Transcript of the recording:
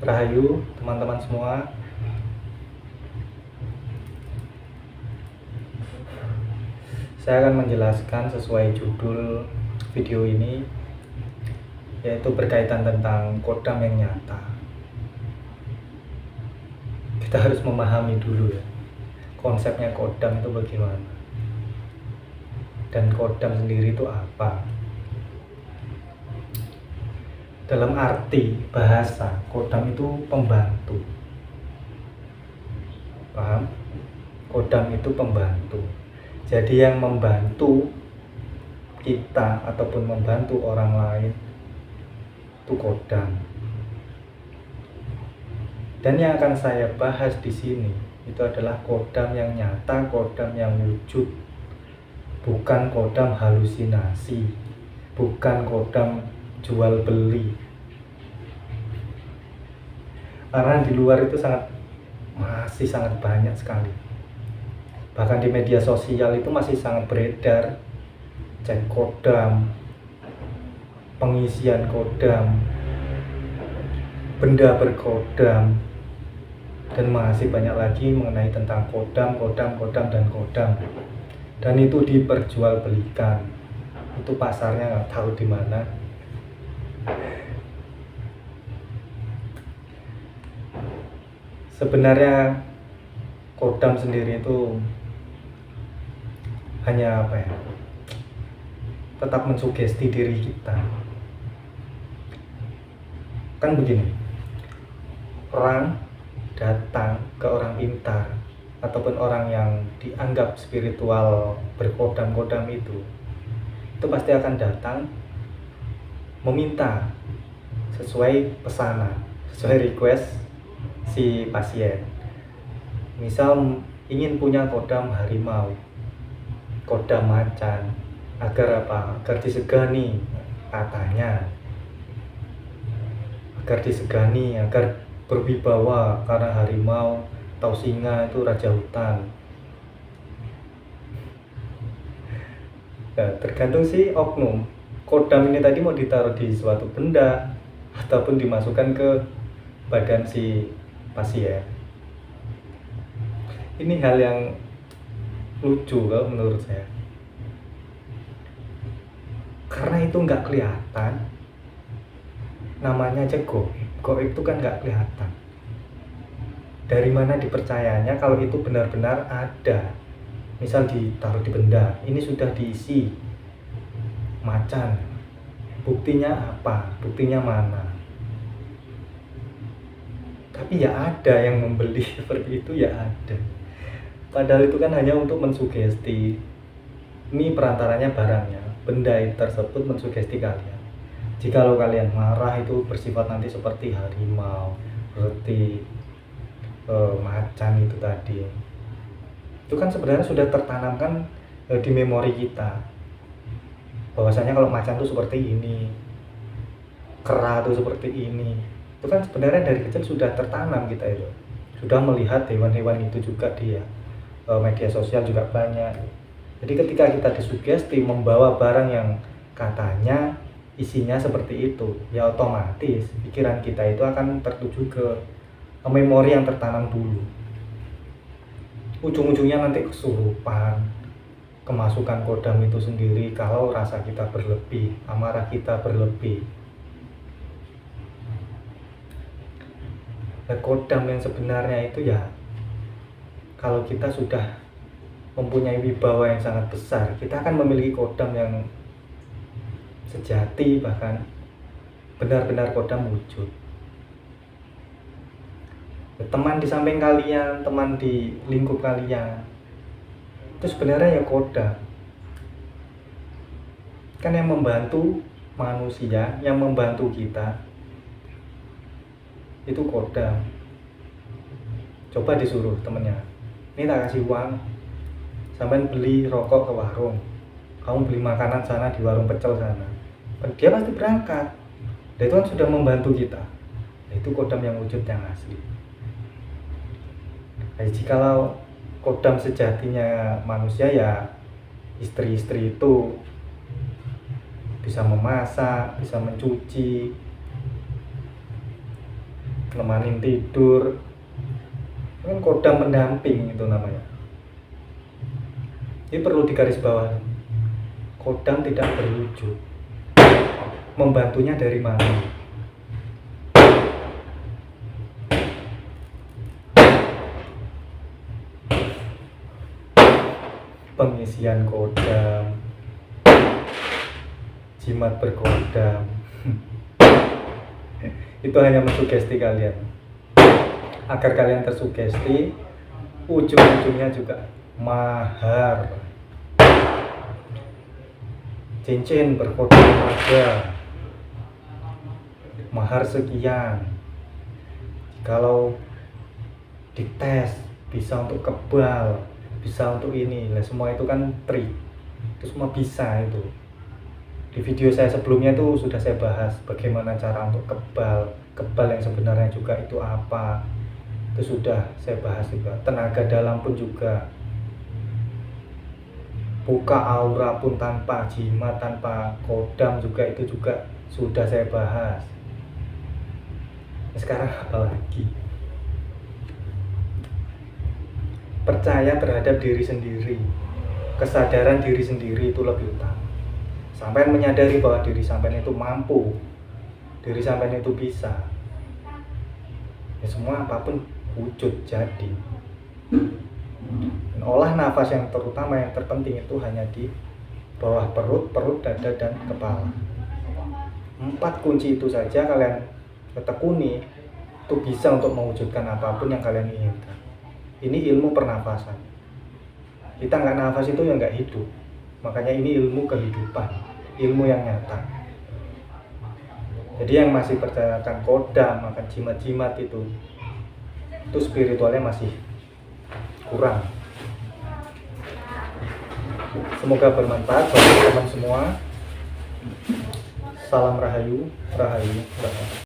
Rahayu teman-teman semua. Saya akan menjelaskan sesuai judul video ini, yaitu berkaitan tentang kodam yang nyata. Kita harus memahami dulu ya, konsepnya kodam itu bagaimana, dan kodam sendiri itu apa. Dalam arti bahasa, kodam itu pembantu. Paham? Kodam itu pembantu. Jadi yang membantu kita ataupun membantu orang lain itu kodam. Dan yang akan saya bahas di sini itu adalah kodam yang nyata, kodam yang wujud. Bukan kodam halusinasi, bukan kodam jual beli. Karena di luar itu masih sangat banyak sekali. Bahkan di media sosial itu masih sangat beredar cek kodam, pengisian kodam, benda berkodam, dan masih banyak lagi mengenai tentang kodam, dan kodam. Dan itu diperjualbelikan. Itu pasarnya nggak tahu di mana. Sebenarnya kodam sendiri itu hanya tetap mensugesti diri kita. Kan begini, orang datang ke orang pintar ataupun orang yang dianggap spiritual berkodam-kodam itu pasti akan datang meminta sesuai pesanan, sesuai request si pasien. Misal ingin punya kodam harimau, kodam macan, agar apa? Agar disegani katanya, agar berwibawa, karena harimau atau singa itu raja hutan. Nah, tergantung si oknum. Kodam ini tadi mau ditaruh di suatu benda ataupun dimasukkan ke badan si pasien. Ini hal yang lucu kalau menurut saya, karena itu nggak kelihatan. Namanya aja goib itu kan nggak kelihatan. Dari mana dipercayanya kalau itu benar-benar ada? Misal ditaruh di benda, ini sudah diisi macan, buktinya apa? Buktinya mana? Tapi ya ada yang membeli seperti itu, ya ada. Padahal itu kan hanya untuk mensugesti. Ini perantaranya barangnya, benda tersebut mensugesti kalian. Jikalau kalian marah itu bersifat nanti seperti harimau, seperti macan itu tadi. Itu kan sebenarnya sudah tertanamkan di memori kita. Bahwasanya kalau macan itu seperti ini, kera itu seperti ini. Itu kan sebenarnya dari kecil sudah tertanam kita itu. Sudah melihat hewan-hewan itu juga di media sosial juga banyak. Jadi ketika kita disugesti membawa barang yang katanya isinya seperti itu, ya otomatis pikiran kita itu akan tertuju ke memori yang tertanam dulu. Ujung-ujungnya nanti kesurupan, kemasukan kodam itu sendiri kalau rasa kita berlebih, amarah kita berlebih. Nah, kodam yang sebenarnya itu ya, kalau kita sudah mempunyai wibawa yang sangat besar, kita akan memiliki kodam yang sejati, bahkan benar-benar kodam wujud. Teman di samping kalian, teman di lingkup kalian, itu sebenarnya ya kodam. Kan yang membantu manusia, yang membantu kita, itu kodam. Coba disuruh temennya, ini tak kasih uang, sampai beli rokok ke warung, kamu beli makanan sana di warung pecel sana, dia pasti berangkat. Dan itu kan sudah membantu kita. Nah, itu kodam yang wujud, yang asli. Nah, jikalau kodam sejatinya manusia, ya istri-istri itu bisa memasak, bisa mencuci, nemanin tidur, kan kodam pendamping itu namanya. Ini perlu digarisbawahi, kodam tidak berwujud. Membantunya dari mana? Pengisian kodam, jimat berkodam, itu hanya mensugesti kalian agar kalian tersugesti. Ujung-ujungnya juga mahar, cincin berkodam ada, mahar sekian. Kalau dites bisa untuk kebal, bisa untuk ini, lah semua itu kan trik, itu semua bisa. Itu di video saya sebelumnya itu sudah saya bahas bagaimana cara untuk kebal yang sebenarnya juga itu apa, itu sudah saya bahas juga. Tenaga dalam pun juga, buka aura pun tanpa jimat, tanpa kodam juga, itu juga sudah saya bahas. Sekarang apa lagi? Percaya terhadap diri sendiri, kesadaran diri sendiri itu lebih utama. Sampai menyadari bahwa diri sampai itu mampu, diri sampai itu bisa, ya semua apapun wujud jadi. Dan olah nafas yang terutama, yang terpenting itu hanya di bawah perut, dada, dan kepala. 4 kunci itu saja kalian tekuni, itu bisa untuk mewujudkan apapun yang kalian inginkan. Ini ilmu pernafasan. Kita nggak nafas itu ya nggak hidup. Makanya ini ilmu kehidupan, ilmu yang nyata. Jadi yang masih percayakan kodam, makan jimat-jimat itu spiritualnya masih kurang. Semoga bermanfaat bagi teman semua. Salam Rahayu, Rahayu, Rahayu.